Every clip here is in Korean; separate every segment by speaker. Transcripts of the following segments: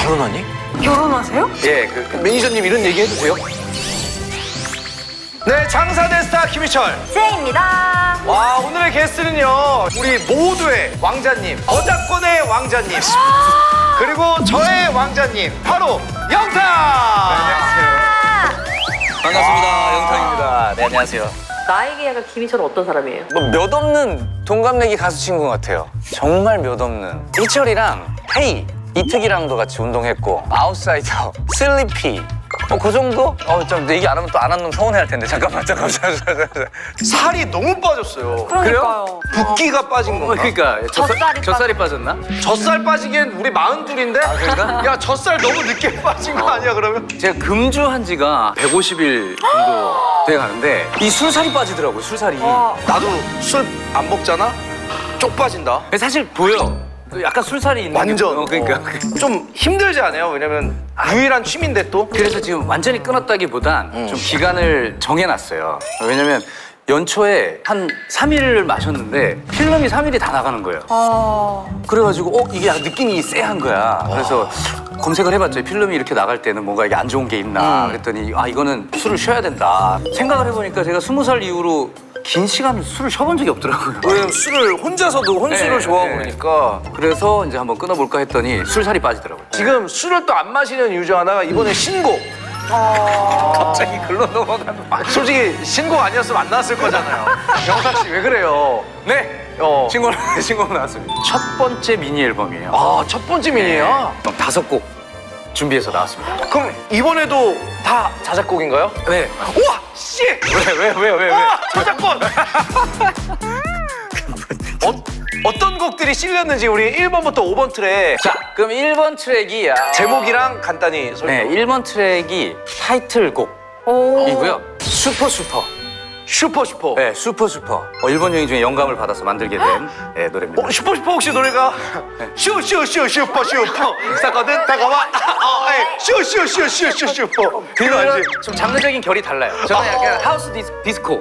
Speaker 1: 결혼하니?
Speaker 2: 결혼하세요?
Speaker 1: 예, 매니저님 이런 얘기 해도 돼요? 네, 장사대 스타 김희철.
Speaker 2: 쟤입니다.
Speaker 1: 와, 오늘의 게스트는요, 우리 모두의 왕자님, 저작권의 왕자님, 그리고 저의 왕자님, 바로 영탁!
Speaker 3: 반갑습니다. 영탁입니다. 네, 안녕하세요.
Speaker 2: 나에게 약간 김희철은 어떤 사람이에요?
Speaker 3: 뭐 몇 없는 동갑내기 가수 친구 같아요. 정말 몇 없는. 희철이랑 태희, 이특이랑도 같이 운동했고, 아웃사이더, 슬리피. 그 정도? 좀 얘기 안 하면 또 안 한 놈 서운해할 텐데. 잠깐만.
Speaker 1: 살이 너무 빠졌어요.
Speaker 2: 그러니까요.
Speaker 1: 붓기가 빠진 건가?
Speaker 3: 그러니까
Speaker 2: 젖살이
Speaker 3: 빠졌나?
Speaker 1: 젖살 빠지기엔 우리 42인데?
Speaker 3: 아, 그런가?
Speaker 1: 야, 젖살 너무 늦게 빠진 거 아니야, 그러면?
Speaker 3: 제가 금주한 지가 150일 정도 돼 가는데 이 술살이 빠지더라고요, 술살이.
Speaker 1: 나도 술 안 먹잖아? 쪽 빠진다.
Speaker 3: 사실 보여. 약간 술살이 있는
Speaker 1: 완전.
Speaker 3: 게 그러니까.
Speaker 1: 좀 힘들지 않아요? 왜냐면 유일한 취미인데 또?
Speaker 3: 그래서 지금 완전히 끊었다기보단 좀 기간을 정해놨어요. 왜냐면 연초에 한 3일을 마셨는데 필름이 3일이 다 나가는 거예요. 그래가지고 이게 약간 느낌이 쎄한 거야. 그래서 검색을 해봤죠. 필름이 이렇게 나갈 때는 뭔가 이게 안 좋은 게 있나. 그랬더니 이거는 술을 쉬어야 된다. 생각을 해보니까 제가 20살 이후로 긴 시간 술을 쉬어본 적이 없더라고요.
Speaker 1: 왜냐면 술을 혼자서도 혼술을
Speaker 3: 네,
Speaker 1: 좋아하고
Speaker 3: 네.
Speaker 1: 그러니까.
Speaker 3: 그래서 이제 한번 끊어볼까 했더니 술살이 빠지더라고요.
Speaker 1: 지금 술을 또 안 마시는 이유 중 하나가 이번에 신곡.
Speaker 3: 갑자기 글로 넘어가는.
Speaker 1: 솔직히 신곡 아니었으면 안 나왔을 거잖아요. 영탁 씨 왜 그래요?
Speaker 3: 네. 신곡 나왔습니다. 첫 번째 미니 앨범이에요.
Speaker 1: 아, 첫 번째 미니야?
Speaker 3: 5곡 준비해서 나왔습니다.
Speaker 1: 그럼 이번에도 다 자작곡인가요?
Speaker 3: 네.
Speaker 1: 우와! 씨!
Speaker 3: 왜?
Speaker 1: 와! 저작권! 어떤 곡들이 실렸는지 우리 1번부터 5번 트랙
Speaker 3: 자, 그럼 1번 트랙이
Speaker 1: 제목이랑 간단히 설명.
Speaker 3: 네, 1번 트랙이 타이틀곡이고요. 슈퍼.
Speaker 1: 슈퍼.
Speaker 3: 네, 슈퍼. 일본 여행 중에 영감을 받아서 만들게 된 노래입니다.
Speaker 1: 슈퍼 혹시 노래가 슈퍼 있었거든? 다가와 슈퍼 그거 알지?
Speaker 3: 좀 장르적인 결이 달라요. 저는 약간 하우스 디스코.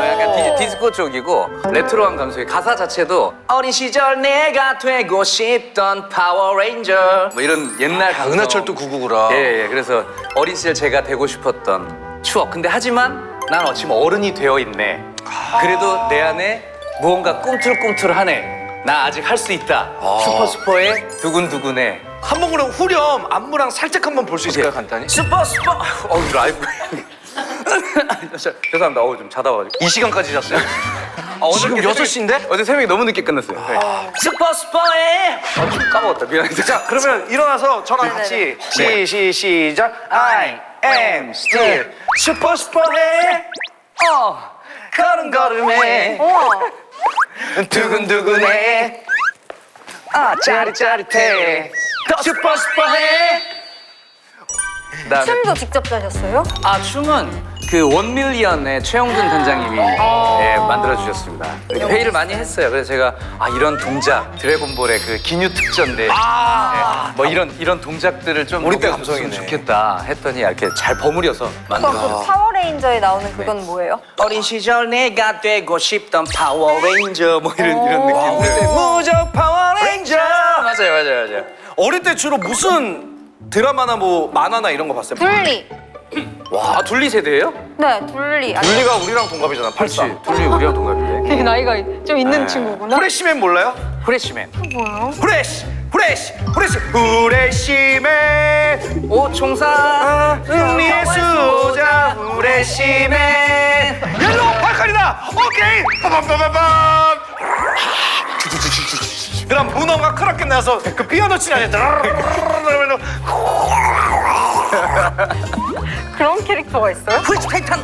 Speaker 3: 약간 디스코 쪽이고 레트로한 감성의 가사 자체도 어린 시절 내가 되고 싶던 파워레인저 뭐 이런 옛날 감성.
Speaker 1: 은하철도 999라.
Speaker 3: 예. 그래서 어린 시절 제가 되고 싶었던 추억. 근데 하지만 난 지금 어른이 되어 있네. 그래도 내 안에 무언가 꿈틀꿈틀하네. 나 아직 할 수 있다. 슈퍼의 두근두근해.
Speaker 1: 한번 그럼 후렴 안무랑 살짝 한번 볼 수 있을까요, 간단히?
Speaker 3: 슈퍼. 라이브. 죄송합니다. 좀 자다 와가지고.
Speaker 1: 이 시간까지 잤어요? 지금 6시인데?
Speaker 3: 어제 새벽에 너무 늦게 끝났어요. 슈퍼해. 좀 까먹었다. 미안해.
Speaker 1: 자, 그러면 일어나서 저랑 같이 시작. I am still 슈퍼해. 걸음걸음해. 두근두근해. 짜릿짜릿해. 슈퍼해.
Speaker 2: 춤도 직접 짜셨어요?
Speaker 3: 춤은 그 1밀리언의 최영준 단장님이 만들어주셨습니다. 이렇게 회의를 많이 했어요. 그래서 제가 이런 동작, 드래곤볼의 그 기뉴 특전대 뭐 이런 동작들을 좀
Speaker 1: 우리 때
Speaker 3: 녹여줬으면
Speaker 1: 감성이네.
Speaker 3: 좋겠다 했더니 이렇게 잘 버무려서
Speaker 2: 그럼
Speaker 3: 만들어.
Speaker 2: 그 파워레인저에 나오는 그건 뭐예요?
Speaker 3: 어린 시절 내가 되고 싶던 파워레인저 뭐 이런 느낌들.
Speaker 1: 무적 파워레인저.
Speaker 3: 맞아요.
Speaker 1: 어릴 때 주로 무슨 드라마나 뭐 만화나 이런 거 봤어요?
Speaker 2: 둘리.
Speaker 3: 와, 둘리 세대예요?
Speaker 2: 네, 둘리.
Speaker 1: 둘리가 우리랑 동갑이잖아, 84.
Speaker 3: 둘리 우리랑 동갑인데.
Speaker 2: 되게 나이가 좀 있는
Speaker 3: 네.
Speaker 2: 친구구나.
Speaker 1: 프레시맨 몰라요?
Speaker 3: 프레시맨.
Speaker 2: 뭐야?
Speaker 1: 프레시맨.
Speaker 3: 오총사.
Speaker 1: 승리의 수자 프레시맨. 옐로우 팔칼이다. 오케이. 빠밤빠밤빰. 그럼 문어가 크라켓 나서 그 피아노 치는
Speaker 2: 그런 캐릭터가 있어요?
Speaker 1: 후레쉬 타이탄.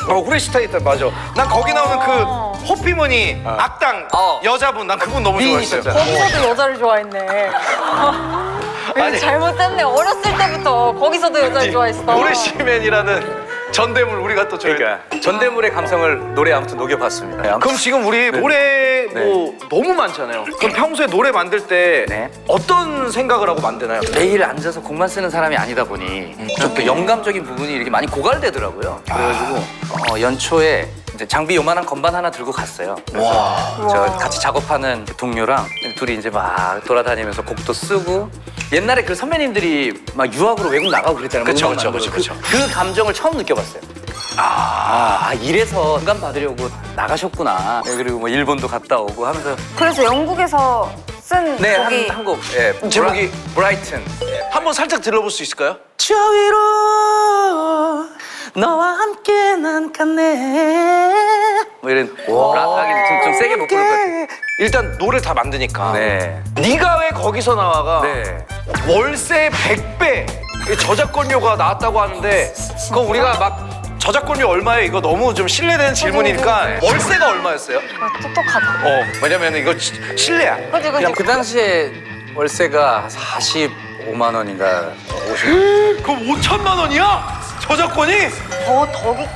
Speaker 1: 후레쉬 타이탄 맞아. 난 거기 나오는 그 호피무늬 악당 여자분, 난 그분 너무 좋아했어요.
Speaker 2: 거기서도 여자를 좋아했네.
Speaker 1: 아니.
Speaker 2: 잘못됐네. 어렸을 때부터 거기서도 여자를 좋아했어.
Speaker 1: 프레시맨이라는 전대물 우리가 또 저희.
Speaker 3: 그러니까 전대물의 감성을 노래 아무튼 녹여봤습니다.
Speaker 1: 그럼 지금 우리 노래 뭐 너무 많잖아요. 그럼 평소에 노래 만들 때
Speaker 3: 네.
Speaker 1: 어떤 생각을 하고 만드나요?
Speaker 3: 매일 앉아서 곡만 쓰는 사람이 아니다 보니 좀 또 영감적인 부분이 이렇게 많이 고갈되더라고요. 그래가지고 연초에 이제 이제 장비 요만한 건반 하나 들고 갔어요.
Speaker 1: 와.
Speaker 3: 저 같이 작업하는 동료랑 둘이 이제 막 돌아다니면서 곡도 쓰고 옛날에 그 선배님들이 막 유학으로 외국 나가고 그랬잖아요.
Speaker 1: 그쵸,
Speaker 3: 음악
Speaker 1: 그쵸,
Speaker 3: 만들고.
Speaker 1: 그쵸.
Speaker 3: 그 감정을 처음 느껴봤어요. 이래서 순간 받으려고 나가셨구나. 네, 그리고 뭐 일본도 갔다 오고 하면서
Speaker 2: 그래서 영국에서 쓴
Speaker 3: 네,
Speaker 2: 곡이
Speaker 3: 한 곡. 예,
Speaker 1: 제목이?
Speaker 3: 브라이튼.
Speaker 1: 한번 살짝 들어볼 수 있을까요?
Speaker 3: 저 위로 너와 함께 난 갔네. 뭐 이런 락하기 좀 세게 못 부를 것 같아요.
Speaker 1: 일단 노래 다 만드니까.
Speaker 3: 네.
Speaker 1: 네가 왜 거기서 나와가
Speaker 3: 네.
Speaker 1: 월세 100배 저작권료가 나왔다고 하는데 그거 우리가 막 저작권료 얼마에 이거 너무 좀 신뢰되는 질문이니까 월세가 얼마였어요?
Speaker 2: 똑똑하다.
Speaker 1: 왜냐면 이거 실례야.
Speaker 2: 그지
Speaker 3: 그냥 그 당시에 월세가 45만 원인가 50.
Speaker 1: 그럼 5천만 원이야? 저작권이?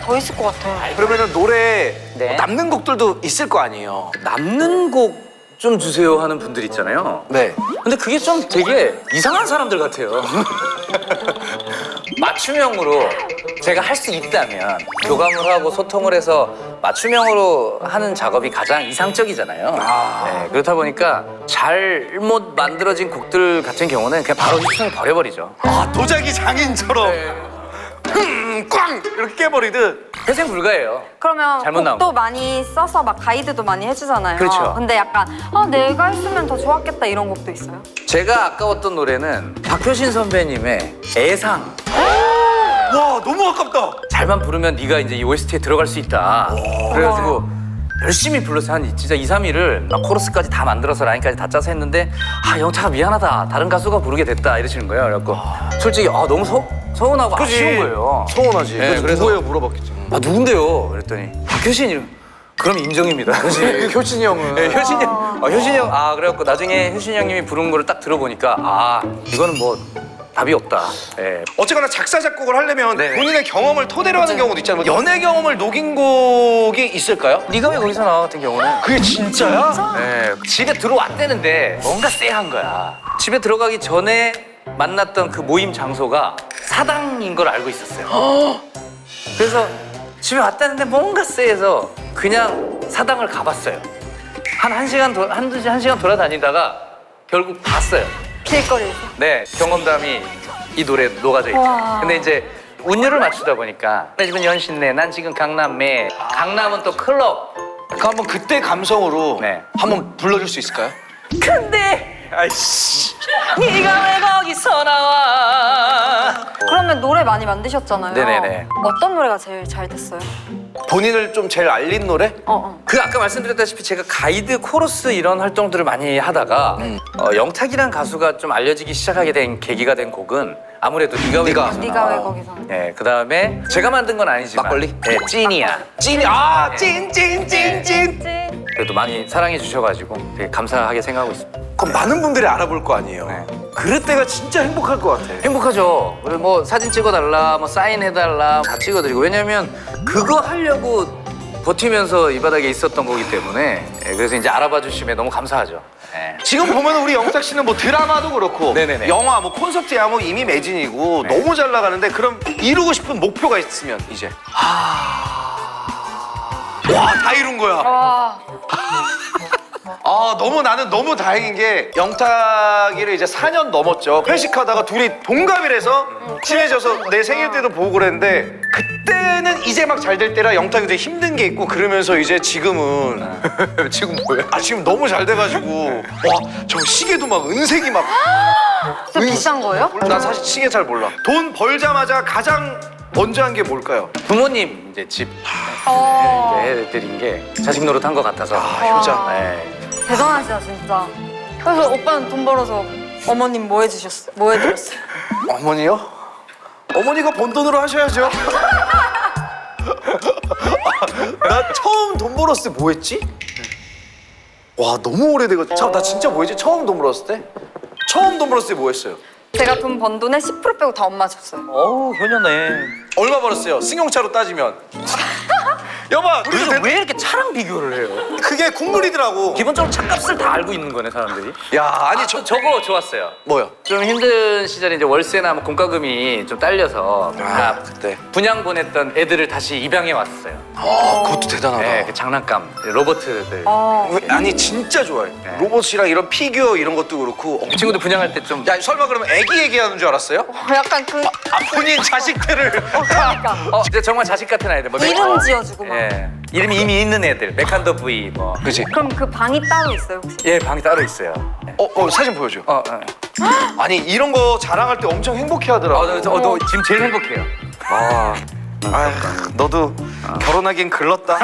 Speaker 2: 더 있을 것 같아.
Speaker 1: 그러면은 노래
Speaker 3: 네.
Speaker 1: 뭐 남는 곡들도 있을 거 아니에요?
Speaker 3: 남는 곡 좀 주세요 하는 분들 있잖아요.
Speaker 1: 네.
Speaker 3: 근데 그게 좀 되게 이상한 사람들 같아요. 맞춤형으로 제가 할 수 있다면 교감을 하고 소통을 해서 맞춤형으로 하는 작업이 가장 이상적이잖아요. 네, 그렇다 보니까 잘못 만들어진 곡들 같은 경우는 그냥 바로 시청에 버려버리죠.
Speaker 1: 도자기 장인처럼 꽝 이렇게 깨버리듯.
Speaker 3: 회생 불가예요.
Speaker 2: 그러면
Speaker 3: 잘못 나온
Speaker 2: 곡도
Speaker 3: 거.
Speaker 2: 많이 써서 막 가이드도 많이 해주잖아요.
Speaker 3: 그렇죠.
Speaker 2: 근데 약간 내가 했으면 더 좋았겠다 이런 곡도 있어요?
Speaker 3: 제가 아까웠던 노래는 박효신 선배님의 애상.
Speaker 1: 와 너무 아깝다.
Speaker 3: 잘만 부르면 네가 이제 이 OST에 들어갈 수 있다. 그래가지고 열심히 불러서 한 진짜 2, 3일을 막 코러스까지 다 만들어서 라인까지 다 짜서 했는데 영탁아 미안하다. 다른 가수가 부르게 됐다 이러시는 거예요. 그래갖고 솔직히 너무 서운하고 아쉬운 거예요.
Speaker 1: 서운하지.
Speaker 3: 네, 그래서
Speaker 1: 누구예요 물어봤겠지.
Speaker 3: 누군데요? 그랬더니 박효신 이름. 그럼 인정입니다.
Speaker 1: 효진이 형은.
Speaker 3: 네, 효신이 형. 효신이 형. 그래갖고 나중에 효신이 형님이 부른 거를 딱 들어보니까 이거는 뭐 답이 없다. 예.
Speaker 1: 어쨌거나 작사 작곡을 하려면
Speaker 3: 네네.
Speaker 1: 본인의 경험을 토대로 하는 경우도 있잖아요. 뭐 연애 경험을 녹인 곡이 있을까요?
Speaker 3: 네가 왜 거기서 나와 같은 경우는
Speaker 1: 그게 진짜야?
Speaker 3: 네, 집에 들어왔대는데 뭔가 쎄한 거야. 집에 들어가기 전에 만났던 그 모임 장소가 사당인 걸 알고 있었어요. 그래서 집에 왔다는데 뭔가 쎄해서 그냥 사당을 가봤어요. 한 시간 돌아다니다가 결국 봤어요.
Speaker 2: 길거리에서.
Speaker 3: 네, 경험담이 이 노래에 녹아져 있죠.
Speaker 2: 와.
Speaker 3: 근데 이제 운율을 맞추다 보니까 내 집은 연신내, 난 지금 강남에, 강남은 또 클럽.
Speaker 1: 그럼 한번 그때 감성으로
Speaker 3: 네.
Speaker 1: 한번 불러줄 수 있을까요?
Speaker 3: 근데 네가 왜 거기서 나와?
Speaker 2: 그러면 노래 많이 만드셨잖아요.
Speaker 3: 네네네.
Speaker 2: 어떤 노래가 제일 잘 됐어요?
Speaker 1: 본인을 좀 제일 알린 노래?
Speaker 3: 그 아까 말씀드렸다시피 제가 가이드, 코러스 이런 활동들을 많이 하다가 영탁이란 가수가 좀 알려지기 시작하게 된 계기가 된 곡은 아무래도 네가 왜 거기서
Speaker 2: 네가
Speaker 3: 나와.
Speaker 2: 왜 거기서 나와.
Speaker 3: 네, 그다음에 제가 만든 건 아니지만
Speaker 1: 막걸리?
Speaker 3: 네, 찐이야.
Speaker 1: 찐
Speaker 3: 그래도 많이 사랑해 주셔가지고 되게 감사하게 생각하고 있습니다.
Speaker 1: 그럼 많은 분들이 알아볼 거 아니에요.
Speaker 3: 네.
Speaker 1: 그럴 때가 진짜 행복할 것 같아.
Speaker 3: 행복하죠. 그리고 뭐 사진 찍어달라, 뭐 사인해달라 다 찍어드리고 왜냐면 그거 하려고 버티면서 이 바닥에 있었던 거기 때문에 그래서 이제 알아봐 주시면 너무 감사하죠. 네.
Speaker 1: 지금 보면 우리 영탁 씨는 뭐 드라마도 그렇고
Speaker 3: 네네네.
Speaker 1: 영화 뭐 콘서트야 뭐 이미 매진이고
Speaker 3: 네.
Speaker 1: 너무 잘 나가는데 그럼 이루고 싶은 목표가 있으면 이제 와 다 이룬 거야.
Speaker 2: 와.
Speaker 1: 너무 나는 너무 다행인 게 영탁이를 이제 4년 넘었죠. 회식하다가 둘이 동갑이라서 친해져서 내 생일 때도 보고 그랬는데 그때는 이제 막 잘 될 때라 영탁이 되게 힘든 게 있고 그러면서 이제 지금은
Speaker 3: 지금 뭐야?
Speaker 1: 지금 너무 잘 돼가지고 와 저 시계도 막 은색이 막
Speaker 2: 좀 비싼 거예요?
Speaker 1: 난 사실 시계 잘 몰라. 돈 벌자마자 가장 먼저 한 게 뭘까요?
Speaker 3: 부모님 이제 집 이제 해드린 게 자식 노릇한 것 같아서.
Speaker 1: 효자.
Speaker 3: 네.
Speaker 2: 대단하시다 진짜. 그래서 오빠는 돈 벌어서 어머님 뭐 해주셨어요? 뭐 해드렸어요?
Speaker 1: 어머니요? 어머니가 번 돈으로 하셔야죠. 나 처음 돈 벌었을 때 뭐 했지? 와 너무 오래돼가지고 참 나 진짜 뭐 했지? 처음 돈 벌었을 때? 처음 돈 벌었을 때 뭐 했어요?
Speaker 2: 제가 돈 번 돈의 10% 빼고 다 엄마 줬어요.
Speaker 3: 효녀네.
Speaker 1: 얼마 벌었어요? 승용차로 따지면 여봐,
Speaker 3: 그래서 왜 이렇게 차랑 비교를 해요?
Speaker 1: 그게 국물이더라고.
Speaker 3: 기본적으로 차값을 다 알고 있는 거네 사람들이.
Speaker 1: 야, 아니
Speaker 3: 저거 좋았어요.
Speaker 1: 뭐요?
Speaker 3: 좀 힘든 시절에 이제 월세나 뭐 공과금이 좀 딸려서 다
Speaker 1: 그때.
Speaker 3: 분양 보냈던 애들을 다시 입양해 왔어요.
Speaker 1: 그것도 대단하다.
Speaker 3: 네, 그 장난감 로버트들.
Speaker 1: 아니 진짜 좋아해.
Speaker 3: 네.
Speaker 1: 로봇이랑 이런 피규어 이런 것도 그렇고.
Speaker 3: 그 친구들 분양할 때 좀.
Speaker 1: 야, 설마 그러면 애기 얘기하는 줄 알았어요?
Speaker 2: 약간 그
Speaker 1: 본인 자식들을.
Speaker 2: 그러니까
Speaker 3: 진짜 정말 자식 같은 아이들. 뭐
Speaker 2: 이름 지어주고 막.
Speaker 3: 예, 이름이 이미 있는 애들. 메칸더 V 뭐.
Speaker 1: 그지?
Speaker 2: 그럼 그 방이 따로 있어요 혹시?
Speaker 3: 예, 방이 따로 있어요.
Speaker 1: 사진 보여줘.
Speaker 3: 어.
Speaker 1: 아니 이런 거 자랑할 때 엄청 행복해하더라고.
Speaker 3: 너 지금 제일 행복해요.
Speaker 1: 아휴, 너도 결혼하긴 글렀다.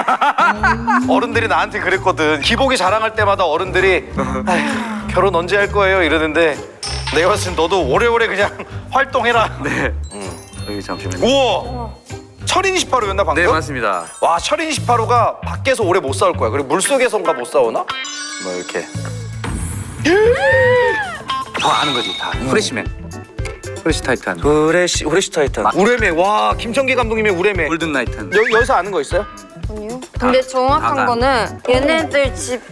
Speaker 1: 어른들이 나한테 그랬거든. 기복이 자랑할 때마다 어른들이 아휴, 결혼 언제 할 거예요 이러는데 내가 봤을 땐 너도 오래오래 그냥 활동해라.
Speaker 3: 네. 여기 잠시만요.
Speaker 1: 우와. 철인 28호였나 방금?
Speaker 3: 네, 맞습니다.
Speaker 1: 와, 철인 28호가 밖에서 오래 못 싸울 거야. 그리고 물속에서인가 못 싸우나?
Speaker 3: 뭐 이렇게. 다 아는 거지, 다. 프레시맨. 프레시 타이탄.
Speaker 1: 후레시 타이탄. 우레메. 와, 김청기 감독님의 우레메.
Speaker 3: 골든 나이탄.
Speaker 1: 여기서 아는 거 있어요?
Speaker 2: 아니요. 근데 정확한
Speaker 3: 다가.
Speaker 2: 거는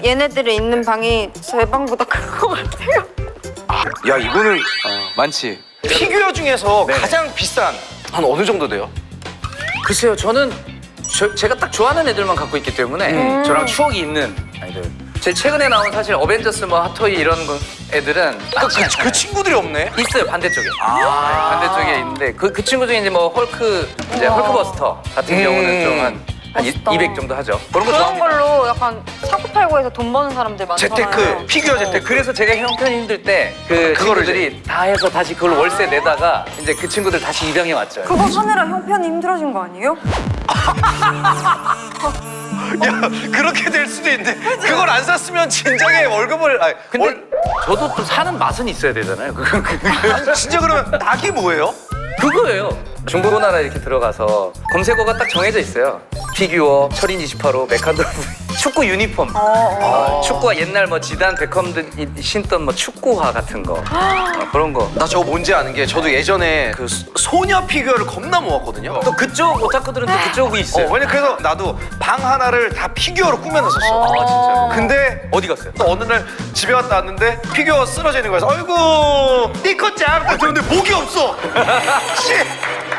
Speaker 2: 얘네들이 있는 방이 제 방보다 큰 것 같아요.
Speaker 1: 야, 이거는
Speaker 3: 많지.
Speaker 1: 피규어 중에서
Speaker 3: 네.
Speaker 1: 가장 비싼 한 어느 정도 돼요?
Speaker 3: 글쎄요, 저는 제가 딱 좋아하는 애들만 갖고 있기 때문에 저랑 추억이 있는 아이들. 제 최근에 나온 사실 어벤져스 뭐 핫토이 이런 애들은
Speaker 1: 그 친구들이 없네.
Speaker 3: 있어요, 반대쪽에. 네, 반대쪽에 있는데 그 친구 중에 이제 뭐 헐크버스터 같은 경우는 좀 한
Speaker 2: 멋있다.
Speaker 3: 200 정도 하죠. 그런 거
Speaker 2: 그런
Speaker 3: 좋아합니다.
Speaker 2: 걸로 약간 사고 팔고 해서 돈 버는 사람들 많잖아요.
Speaker 1: 재테크, 피규어 재테크.
Speaker 3: 그래서 제가 형편이 힘들 때 그
Speaker 1: 그거를
Speaker 3: 친구들이 다 해서 다시 그걸 월세 내다가 이제 그 친구들 다시 입양해 왔죠.
Speaker 2: 그거 사느라 형편이 힘들어진 거 아니에요?
Speaker 1: 야, 그렇게 될 수도 있는데 그걸 안 샀으면 진작에 월급을
Speaker 3: 근데 저도 또 사는 맛은 있어야 되잖아요.
Speaker 1: 아니, 진짜 그러면 낙이 뭐예요?
Speaker 3: 그거예요. 중고나라 이렇게 들어가서 검색어가 딱 정해져 있어요. 피규어, 철인 28호, 메카더 축구 유니폼. 축구화 옛날 뭐 지단, 베컴들 신던 뭐 축구화 같은 거 그런 거.
Speaker 1: 나 저거 뭔지 아는 게 저도 예전에 그 소녀 피규어를 겁나 모았거든요.
Speaker 3: 또 그쪽 오타쿠들은 또 그쪽이 있어요.
Speaker 1: 왜냐 그래서 나도 방 하나를 다 피규어로 꾸며놨었어.
Speaker 3: 아 진짜요?
Speaker 1: 근데
Speaker 3: 어디 갔어요?
Speaker 1: 또 어느 날 집에 왔다 왔는데 피규어 쓰러져 있는 거여서 아이고 니꺼짱 근데 목이 없어. 씨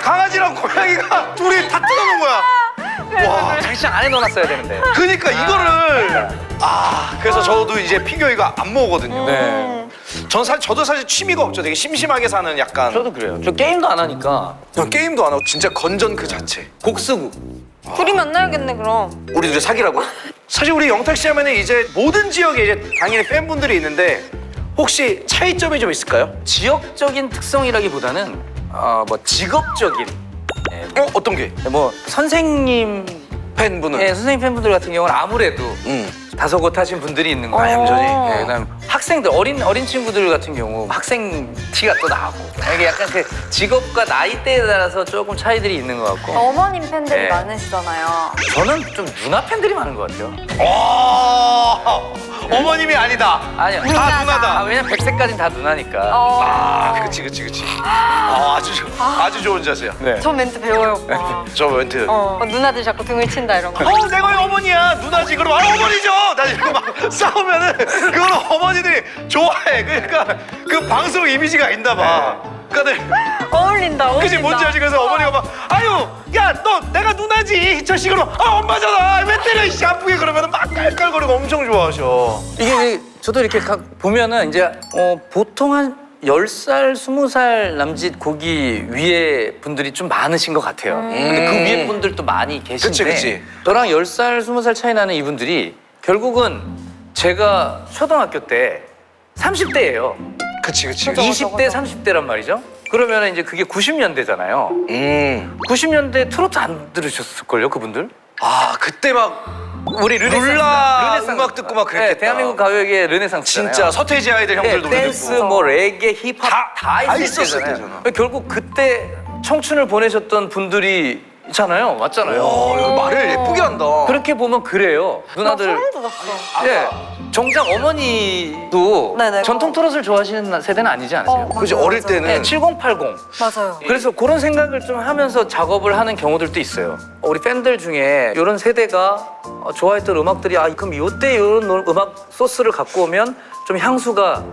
Speaker 1: 강아지랑 고양이가 둘이 다 뜯어놓은 거야. 와
Speaker 3: 장시장 안에 넣어놨어야 되는데.
Speaker 1: 그러니까 이거를 그래서 저도 이제 피규어 이거 안 모으거든요.
Speaker 3: 네.
Speaker 1: 저도 사실 취미가 없죠. 되게 심심하게 사는 약간
Speaker 3: 저도 그래요. 저 게임도 안 하니까
Speaker 1: 그냥 게임도 안 하고 진짜 건전 그 자체.
Speaker 3: 곡쓰고.
Speaker 2: 둘이 만나야겠네 그럼.
Speaker 1: 우리 둘이 사귀라고? 사실 우리 영탁 씨 하면은 이제 모든 지역에 이제 당연히 팬분들이 있는데 혹시 차이점이 좀 있을까요?
Speaker 3: 지역적인 특성이라기보다는 뭐 직업적인. 예,
Speaker 1: 어떤 게?
Speaker 3: 뭐 선생님
Speaker 1: 팬분은?
Speaker 3: 선생님 팬분들 같은 경우는 아무래도 다소곳 하신 분들이 있는 거예요.
Speaker 1: 얌전히.
Speaker 3: 예, 그다음 학생들 어린 친구들 같은 경우 학생 티가 또 나고 이게 약간 그 직업과 나이대에 따라서 조금 차이들이 있는 것 같고
Speaker 2: 어머님 팬들이
Speaker 3: 네.
Speaker 2: 많으시잖아요.
Speaker 3: 저는 좀 누나 팬들이 많은 것 같아요.
Speaker 1: 어머님이 아니다.
Speaker 3: 아니요.
Speaker 1: 다 누나다.
Speaker 3: 왜냐면 100세까지는 다 누나니까.
Speaker 1: 그치. 아주 좋은 자세야.
Speaker 3: 네.
Speaker 2: 저 멘트 배워요 오빠.
Speaker 1: 저 멘트.
Speaker 2: 누나들 자꾸 등을 친다 이런 거.
Speaker 1: 내가 왜 어머니야? 누나지. 그럼 어머니죠. 나 이렇게 막 싸우면은 그걸 어머니들이 좋아해. 그러니까 그 방송 이미지가 있나 봐. 그러니까
Speaker 2: 어울린다.
Speaker 1: 그치 뭔지 알지? 그래서 어머니가 막 아유 야 너 내가 누나지 저 식으로 엄마잖아 왜 때려 이 아프게 그러면 막 깔깔거리고 엄청 좋아하셔.
Speaker 3: 이게 저도 이렇게 보면은 이제 보통 한 10살, 20살 남짓 고기 위에 분들이 좀 많으신 것 같아요. 근데 그 위에 분들도 많이 계신데
Speaker 1: 그치.
Speaker 3: 저랑 10살, 20살 차이 나는 이분들이 결국은 제가 초등학교 때 30대예요.
Speaker 1: 그치
Speaker 3: 20대, 30대란 말이죠. 그러면 이제 그게 90년대잖아요. 90년대 트로트 안 들으셨을걸요, 그분들?
Speaker 1: 그때 막
Speaker 3: 우리 르네상스
Speaker 1: 음악 듣고 막 그랬겠다.
Speaker 3: 네, 대한민국 가요계의 르네상스잖아요.
Speaker 1: 진짜 서태지 아이들 형들 노래
Speaker 3: 댄스,
Speaker 1: 듣고
Speaker 3: 뭐 레게, 힙합 다
Speaker 1: 있었을
Speaker 3: 있었을
Speaker 1: 때잖아.
Speaker 3: 때잖아요. 결국 그때 청춘을 보내셨던 분들이 있잖아요, 맞잖아요.
Speaker 1: 말을 예쁘게 한다.
Speaker 3: 그렇게 보면 그래요, 누나들.
Speaker 2: 소름 돋았어.
Speaker 3: 예, 정작 어머니도
Speaker 2: 네네.
Speaker 3: 전통 트롯을 좋아하시는 세대는 아니지 않으세요?
Speaker 1: 그지
Speaker 2: 맞아요,
Speaker 1: 어릴
Speaker 2: 맞아요.
Speaker 1: 때는
Speaker 3: 네, 7080.
Speaker 2: 맞아요.
Speaker 3: 그래서 그런 생각을 좀 하면서 작업을 하는 경우들도 있어요. 우리 팬들 중에 이런 세대가 좋아했던 음악들이 그럼 이때 이런 음악 소스를 갖고 오면 좀 향수가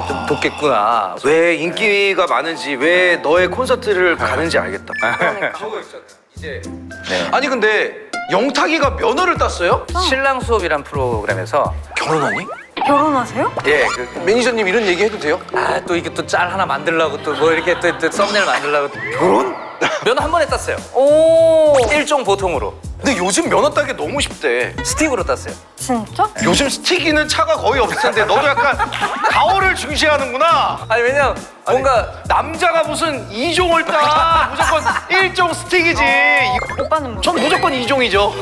Speaker 3: 좀 돋겠구나.
Speaker 1: 왜 인기가 많은지 왜 너의 콘서트를 가는지 알겠다.
Speaker 2: 그러니까.
Speaker 1: 저거 있잖아. 이제
Speaker 3: 네.
Speaker 1: 아니 근데 영탁이가 면허를 땄어요?
Speaker 3: 신랑 수업이란 프로그램에서
Speaker 1: 결혼하니?
Speaker 2: 결혼하세요?
Speaker 3: 예,
Speaker 1: 매니저님 이런 얘기 해도 돼요?
Speaker 3: 또 이게 또 짤 하나 만들려고 또 뭐 이렇게 또 썸네일 만들려고 결혼? 면허 한 번에 땄어요.
Speaker 2: 오,
Speaker 3: 일종 보통으로
Speaker 1: 근데 요즘 면허 따기 너무 쉽대.
Speaker 3: 스틱으로 땄어요.
Speaker 2: 진짜?
Speaker 1: 요즘 스틱이는 차가 거의 없을 텐데 너도 약간 가오를 중시하는구나.
Speaker 3: 아니 왜냐면 뭔가
Speaker 1: 남자가 무슨 2종을 따 무조건 1종 스틱이지.
Speaker 2: 오빠는 뭐?
Speaker 1: 전 무조건 2종이죠.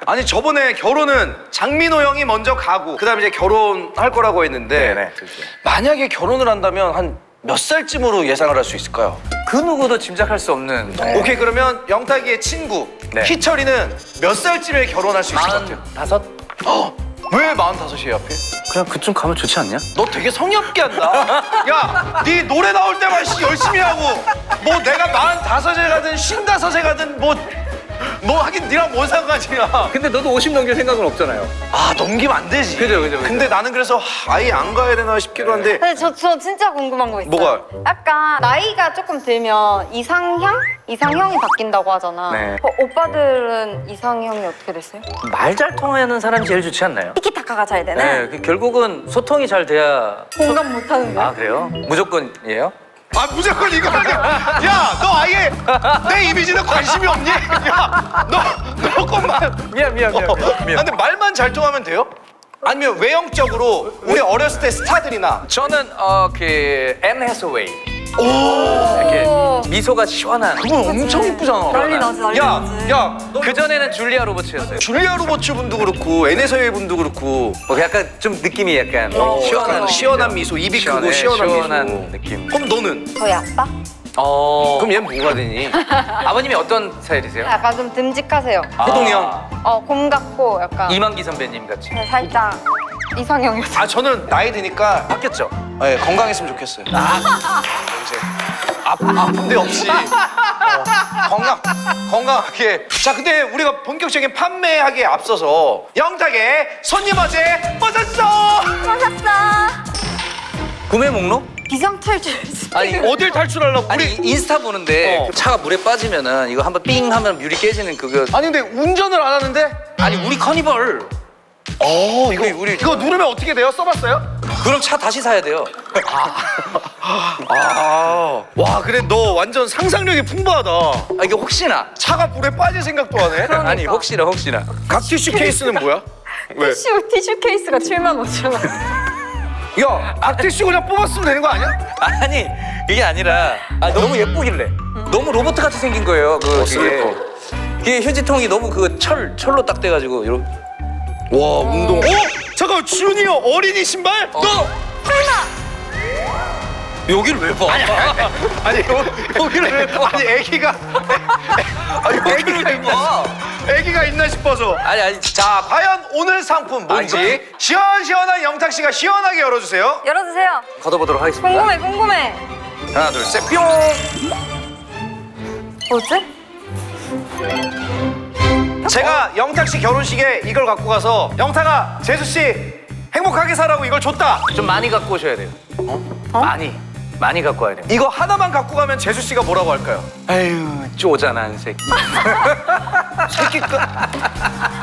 Speaker 1: 아니 저번에 결혼은 장민호 형이 먼저 가고 그다음에 이제 결혼할 거라고 했는데
Speaker 3: 네네.
Speaker 1: 만약에 결혼을 한다면 한 몇 살쯤으로 예상을 할 수 있을까요?
Speaker 3: 그 누구도 짐작할 수 없는
Speaker 1: 오케이 그러면 영탁이의 친구
Speaker 3: 네.
Speaker 1: 희철이는 몇 살쯤에 결혼할 수 있을 것 같아요?
Speaker 3: 45?
Speaker 1: 왜 45이에요 하필?
Speaker 3: 그냥 그쯤 가면 좋지 않냐?
Speaker 1: 너 되게 성의 없게 한다. 야, 네 노래 나올 때만 열심히 하고 뭐 내가 45에 가든 55에 가든 뭐 하긴 니랑 뭔 상관이야.
Speaker 3: 근데 너도 50 넘길 생각은 없잖아요.
Speaker 1: 아 넘기면 안 되지.
Speaker 3: 그죠.
Speaker 1: 근데 나는 그래서 아예 안 가야 되나 싶기도 한데
Speaker 2: 근데 저 진짜 궁금한 거 있어요.
Speaker 1: 뭐가요?
Speaker 2: 약간 나이가 조금 들면 이상형이 바뀐다고 하잖아.
Speaker 3: 네.
Speaker 2: 오빠들은 이상형이 어떻게 됐어요?
Speaker 3: 말 잘 통하는 사람이 제일 좋지 않나요?
Speaker 2: 티키타카가 잘 되네.
Speaker 3: 네, 결국은 소통이 잘 돼야.
Speaker 2: 공감 못하는 거.
Speaker 3: 아 그래요? 무조건이에요?
Speaker 1: 아 무조건 이거 아니야. 야, 너 아예 내 이미지는 관심이 없니? 야, 너 것만.
Speaker 3: 미안.
Speaker 1: 아, 근데 말만 잘 통하면 돼요? 아니면 외형적으로 우리 어렸을 때 스타들이나
Speaker 3: 저는 앤 해서웨이.
Speaker 1: 오
Speaker 3: 이렇게 미소가 시원한.
Speaker 1: 그분 엄청 이쁘잖아.
Speaker 2: 난리 나지, 난리 나지.
Speaker 1: 야, 너
Speaker 3: 그 전에는 줄리아 로버츠였어요.
Speaker 1: 줄리아 로버츠 분도 그렇고 애네서의 분도 그렇고
Speaker 3: 뭐 약간 좀 느낌이 약간
Speaker 1: 시원한 미소, 입이 크고 시원한 미소.
Speaker 3: 느낌.
Speaker 1: 그럼 너는?
Speaker 2: 저희 아빠?
Speaker 1: 그럼 얘는 뭐가 되니?
Speaker 3: 아버님이 어떤 스타일이세요?
Speaker 2: 약간 좀 듬직하세요.
Speaker 1: 호동이 형.
Speaker 2: 곰 같고 약간
Speaker 3: 이만기 선배님 같이.
Speaker 2: 살짝 이상형이었어요.
Speaker 1: 아 저는 나이 드니까
Speaker 3: 바뀌었죠?
Speaker 1: 네, 건강했으면 좋겠어요. 이제 아픈데 없이 건강하게. 자 근데 우리가 본격적인 판매하기에 앞서서 영탁의 손님 어제 빠졌어.
Speaker 2: 하셨어.
Speaker 3: 구매 목록?
Speaker 2: 비상탈출.
Speaker 3: 아니
Speaker 1: 어딜 탈출하려고?
Speaker 3: 아니
Speaker 1: 우리
Speaker 3: 인스타 보는데 차가 물에 빠지면은 이거 한번 삥 하면 뮤리 깨지는 그거.
Speaker 1: 아니 근데 운전을 안 하는데?
Speaker 3: 아니 우리 커니벌.
Speaker 1: 이거 누르면 어떻게 돼요? 써봤어요?
Speaker 3: 그럼 차 다시 사야 돼요.
Speaker 1: 와 그래 너 완전 상상력이 풍부하다.
Speaker 3: 이게 혹시나.
Speaker 1: 차가 물에 빠질 생각도 하네.
Speaker 3: 아니 혹시나.
Speaker 1: 각티슈 케이스는 뭐야? 왜?
Speaker 2: 티슈 케이스가 75,000원.
Speaker 1: 야 각티슈 그냥 뽑았으면 되는 거 아니야?
Speaker 3: 아니 이게 아니라 너무 예쁘길래 너무 로봇 같이 생긴 거예요. 그게 휴지통이 너무 그 철로 딱 돼가지고 이런.
Speaker 1: 와 운동. 잠깐 주니어 어린이 신발? 너
Speaker 3: 여기를 왜 봐?
Speaker 1: 아니 여기를 왜 봐? 아니 애기가
Speaker 3: 여기를 왜 봐?
Speaker 1: 애기가 있나 싶어서.
Speaker 3: 아니
Speaker 1: 자 과연 오늘 상품 뭔지 시원시원한 영탁 씨가 시원하게 열어주세요.
Speaker 2: 열어주세요.
Speaker 3: 걷어보도록 하겠습니다.
Speaker 2: 궁금해.
Speaker 3: 하나 둘 셋 뿅.
Speaker 2: 뭐지?
Speaker 1: 제가 영탁 씨 결혼식에 이걸 갖고 가서 영탁아 재수 씨 행복하게 살라고 이걸 줬다.
Speaker 3: 좀 많이 갖고 오셔야 돼요. 많이 갖고 와야 돼요.
Speaker 1: 이거 하나만 갖고 가면 재수 씨가 뭐라고 할까요?
Speaker 3: 아유 쪼잔한 새끼.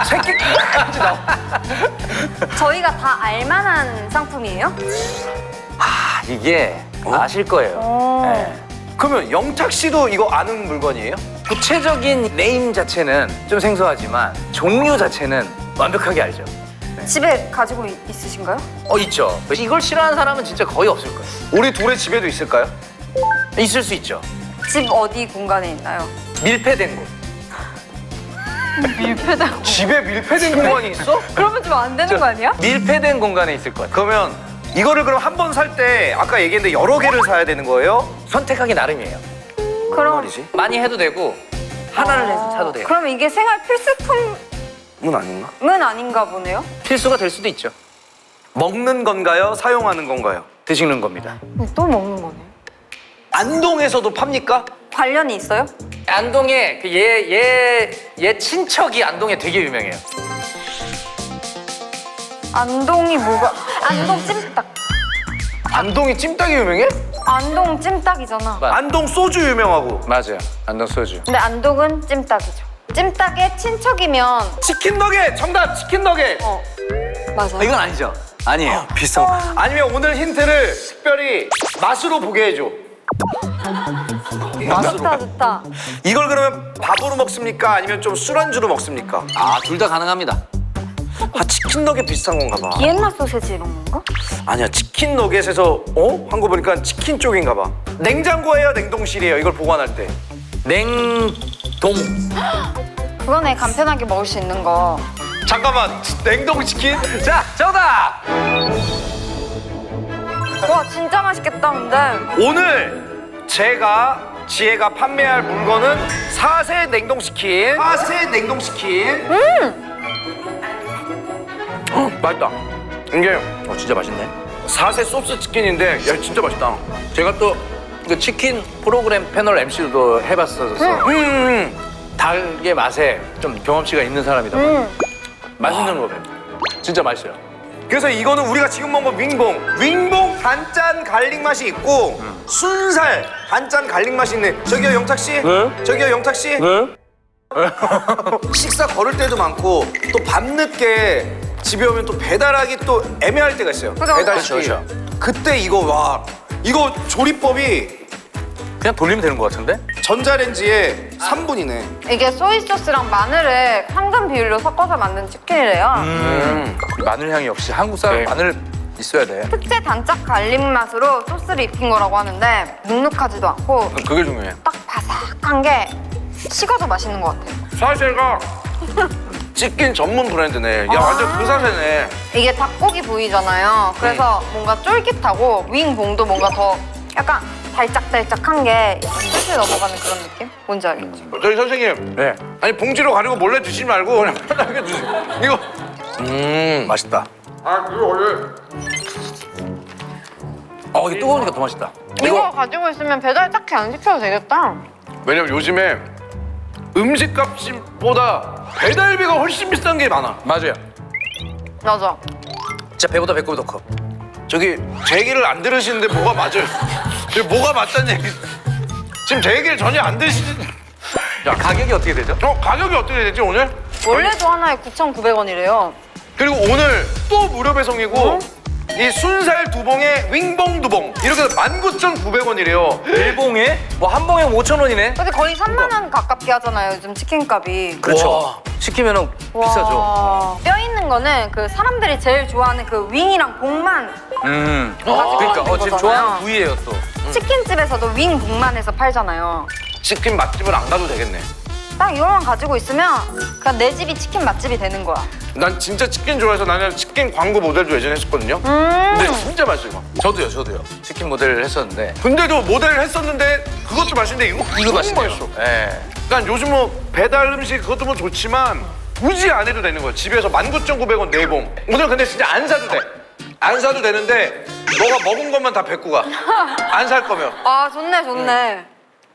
Speaker 1: 새끼까지 나와.
Speaker 2: 저희가 다 알만한 상품이에요?
Speaker 3: 이게 아실 거예요. 네.
Speaker 1: 그러면 영탁 씨도 이거 아는 물건이에요?
Speaker 3: 구체적인 네임 자체는 좀 생소하지만 종류 자체는 완벽하게 알죠.
Speaker 2: 집에 가지고 있으신가요?
Speaker 3: 있죠. 이걸 싫어하는 사람은 진짜 거의 없을 거예요.
Speaker 1: 우리 둘의 집에도 있을까요?
Speaker 3: 있을 수 있죠.
Speaker 2: 집 어디 공간에 있나요?
Speaker 3: 밀폐된 곳.
Speaker 2: 밀폐되고.
Speaker 1: 집에 밀폐된 공간이 있어?
Speaker 2: 그러면 좀 안 되는 거 아니야?
Speaker 3: 밀폐된 공간에 있을 것 같아요.
Speaker 1: 그러면 이거를 그럼 한 번 살 때 아까 얘기했는데 여러 개를 사야 되는 거예요?
Speaker 3: 선택하기 나름이에요.
Speaker 2: 그럼
Speaker 1: 말이지?
Speaker 3: 많이 해도 되고 하나를 해서 사도 돼요.
Speaker 2: 그럼 이게 생활 필수품
Speaker 1: 문 아닌가?
Speaker 2: 은 아닌가 보네요.
Speaker 3: 필수가 될 수도 있죠.
Speaker 1: 먹는 건가요? 사용하는 건가요?
Speaker 3: 드시는 겁니다.
Speaker 2: 또 먹는 거네.
Speaker 1: 안동에서도 팝니까?
Speaker 2: 관련이 있어요?
Speaker 3: 안동에 얘 친척이 안동에 되게 유명해요.
Speaker 2: 안동이 뭐가? 안동 찜닭.
Speaker 1: 안동이 찜닭이 유명해?
Speaker 2: 안동 찜닭이잖아.
Speaker 1: 안동 소주 유명하고.
Speaker 3: 맞아요. 안동 소주.
Speaker 2: 근데 안동은 찜닭이죠. 찜닭의 친척이면
Speaker 1: 치킨 너겟! 정답! 치킨 너겟!
Speaker 2: 맞아.
Speaker 3: 이건 아니죠. 아니에요.
Speaker 1: 비싼 거. 아니면 오늘 힌트를 특별히 맛으로 보게 해줘.
Speaker 2: 좋다 좋다.
Speaker 1: 이걸 그러면 밥으로 먹습니까? 아니면 좀 술안주로 먹습니까?
Speaker 3: 아, 둘 다 가능합니다.
Speaker 1: 아, 치킨 너겟 비슷한 건가 봐.
Speaker 2: 비엔나 소세지 이런 건가?
Speaker 1: 아니야, 치킨 너겟에서 한 거 보니까 치킨 쪽인가 봐. 냉장고예요, 냉동실이에요? 이걸 보관할 때.
Speaker 3: 냉동.
Speaker 2: 그거네, 간편하게 먹을 수 있는 거.
Speaker 1: 잠깐만, 냉동 치킨?
Speaker 3: 자, 정답.
Speaker 2: 와 진짜 맛있겠다 근데.
Speaker 1: 오늘 지혜가 판매할 물건은 4세 냉동치킨. 4세 냉동치킨. 맛있다. 이게
Speaker 3: 진짜 맛있네.
Speaker 1: 4세 소스 치킨인데, 야, 진짜 맛있다.
Speaker 3: 제가 또 그 치킨 프로그램 패널 MC도 해봤어서 닭의 맛에 좀 경험치가 있는 사람이다 보니 맛있는 거예요. 진짜 맛있어요.
Speaker 1: 그래서 이거는 우리가 지금 먹은 거 윙봉 단짠 갈릭 맛이 있고 순살 단짠 갈릭 맛이 있네. 저기요 영탁 씨.
Speaker 3: 네?
Speaker 1: 저기요 영탁 씨. 식사 걸을 때도 많고 또 밤늦게 집에 오면 또 배달하기 또 애매할 때가 있어요.
Speaker 2: 그죠,
Speaker 1: 배달시키.
Speaker 3: 그죠.
Speaker 1: 그때 이거 조리법이
Speaker 3: 그냥 돌리면 되는 것 같은데?
Speaker 1: 전자레인지에 3분이네.
Speaker 2: 이게 소이 소스랑 마늘을 황금 비율로 섞어서 만든 치킨이래요.
Speaker 3: 마늘 향이 역시 한국 사람
Speaker 1: 네.
Speaker 3: 마늘 있어야 돼.
Speaker 2: 특제 단짝 갈릭 맛으로 소스를 입힌 거라고 하는데 눅눅하지도 않고
Speaker 1: 그게 중요해.
Speaker 2: 딱 바삭한 게 식어도 맛있는 것 같아요.
Speaker 1: 사세가 치킨 전문 브랜드네. 야 완전 그 사세네.
Speaker 2: 이게 닭고기 부위잖아요. 그래서 뭔가 쫄깃하고 윙봉도 뭔가 더 약간 달짝달짝한 게 슬슬 넘어가는 그런 느낌? 뭔지 알겠지?
Speaker 1: 저희 선생님.
Speaker 3: 네.
Speaker 1: 아니 봉지로 가리고 몰래 드시지 말고 그냥 편하게 드세요. 이거.
Speaker 3: 맛있다.
Speaker 1: 아 이거 원래.
Speaker 3: 이게 뜨거우니까 더 맛있다.
Speaker 2: 이거 가지고 있으면 배달 딱히 안 시켜도 되겠다.
Speaker 1: 왜냐면 요즘에 음식값보다 배달비가 훨씬 비싼 게 많아.
Speaker 3: 맞아요.
Speaker 2: 맞아.
Speaker 3: 진짜 배보다 배꼽이 더 커.
Speaker 1: 저기 제 얘기를 안 들으시는데 뭐가 맞아요? 뭐가 맞다는 얘기? 지금 제 얘기를 전혀 안 들으시는.
Speaker 3: 야, 가격이 어떻게 되죠?
Speaker 1: 가격이 어떻게 되지 오늘?
Speaker 2: 원래도 하나에 9,900원이래요.
Speaker 1: 그리고 오늘 또 무료 배송이고 이 순살 두 봉에 윙봉 두 봉 이렇게 해서 19,900원이래요.
Speaker 3: 일봉에? 뭐 한 봉에 5,000원이네?
Speaker 2: 근데 거의 3만 원 가깝게 하잖아요, 요즘 치킨값이.
Speaker 3: 그렇죠. 시키면은 비싸죠.
Speaker 2: 와. 뼈 있는 거는 그 사람들이 제일 좋아하는 그 윙이랑 봉만
Speaker 3: 그러니까
Speaker 2: 있는
Speaker 3: 지금
Speaker 2: 거잖아요.
Speaker 3: 좋아하는 부위예요 또.
Speaker 2: 치킨집에서도 윙 봉만 해서 팔잖아요.
Speaker 1: 치킨 맛집을 안 가도 되겠네.
Speaker 2: 딱 이거만 가지고 있으면 그냥 내 집이 치킨 맛집이 되는 거야.
Speaker 1: 난 진짜 치킨 좋아해서 나는 치킨 광고 모델도 예전에 했었거든요. 근데 진짜 맛있어 이거.
Speaker 3: 저도요. 치킨 모델을 했었는데.
Speaker 1: 근데도 모델을 했었는데 그것도 맛있는데 이거 너무
Speaker 3: 맛있네요.
Speaker 1: 맛있어.
Speaker 3: 예.
Speaker 1: 그러니까 요즘 뭐 배달 음식 그것도 뭐 좋지만 굳이 안 해도 되는 거야. 집에서 19,900원 4봉. 오늘 근데 진짜 안 사도 돼. 안 사도 되는데 너가 먹은 것만 다 뱉고 가. 안 살 거면.
Speaker 2: 아 좋네 좋네.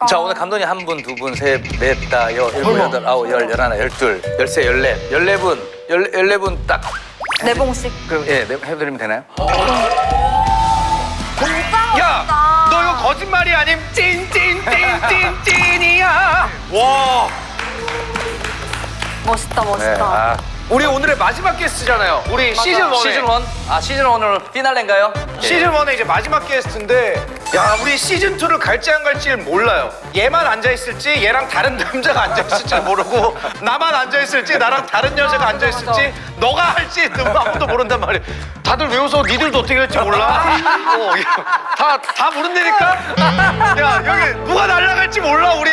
Speaker 3: 자, 오늘 감독님 한 분, 두 분, 셋, 넷, 다, 일곱, 여덟, 아홉, 열, 열하나, 열둘, 열세, 열넷, 14분 딱.
Speaker 2: 네 봉씩.
Speaker 3: 그럼 예, 해드리면 되나요?
Speaker 1: 야, 너 이거 거짓말이 아님 찐이야. 와,
Speaker 2: 멋있다 멋있다.
Speaker 3: 네. 아,
Speaker 1: 우리 오늘의 마지막 게스트잖아요. 우리 시즌 1에.
Speaker 3: 시즌 1? 아, 시즌 1은 피날레인가요?
Speaker 1: 시즌 1의 이제 마지막 게스트인데, 야, 우리 시즌 2를 갈지 안 갈지를 몰라요. 얘만 앉아 있을지, 얘랑 다른 남자가 앉아 있을지 모르고, 나만 앉아 있을지, 나랑 다른 여자가 앉아 있을지, 너가 할지 아무도 모른단 말이야. 다들 외워서 니들도 어떻게 할지 몰라. 다 모른다니까. 야, 여기 누가 날아갈지 몰라 우리.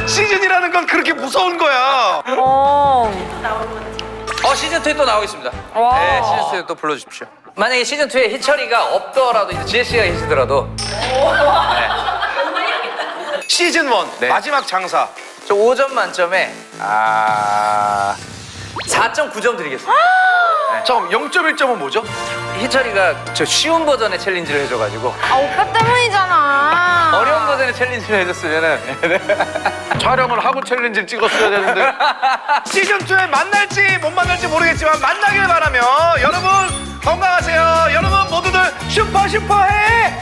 Speaker 1: 시즌이라는 건 그렇게 무서운 거야.
Speaker 3: 시즌 2에 또 나오겠습니다.
Speaker 2: 와.
Speaker 3: 네, 시즌 2에 또 불러주십시오. 만약에 시즌 2에 희철이가 없더라도 이제 지혜 씨가 계시더라도
Speaker 1: 시즌 1
Speaker 3: 네.
Speaker 1: 마지막 장사.
Speaker 3: 저 5점 만점에 4.9점 드리겠습니다.
Speaker 1: 잠깐 0.1점은 뭐죠?
Speaker 3: 희철이가 저 쉬운 버전의 챌린지를 해줘가지고
Speaker 2: 아 오빠 때문이잖아.
Speaker 3: 어려운 버전의 챌린지를 해줬으면은
Speaker 1: 촬영을 하고 챌린지를 찍었어야 되는데 시즌2에 만날지 못 만날지 모르겠지만 만나길 바라며 여러분 건강하세요. 여러분 모두들 슈퍼해.
Speaker 2: 슈퍼해.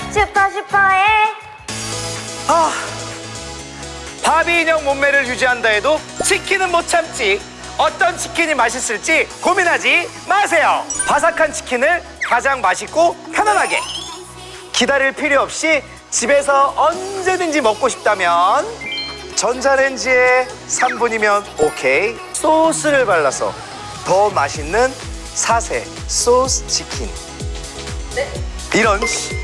Speaker 1: 바비 인형 몸매를 유지한다 해도 치킨은 못 참지. 어떤 치킨이 맛있을지 고민하지 마세요. 바삭한 치킨을 가장 맛있고 편안하게 기다릴 필요 없이 집에서 언제든지 먹고 싶다면 전자레인지에 3분이면 오케이. 소스를 발라서 더 맛있는 사세 소스 치킨. 이런 씨.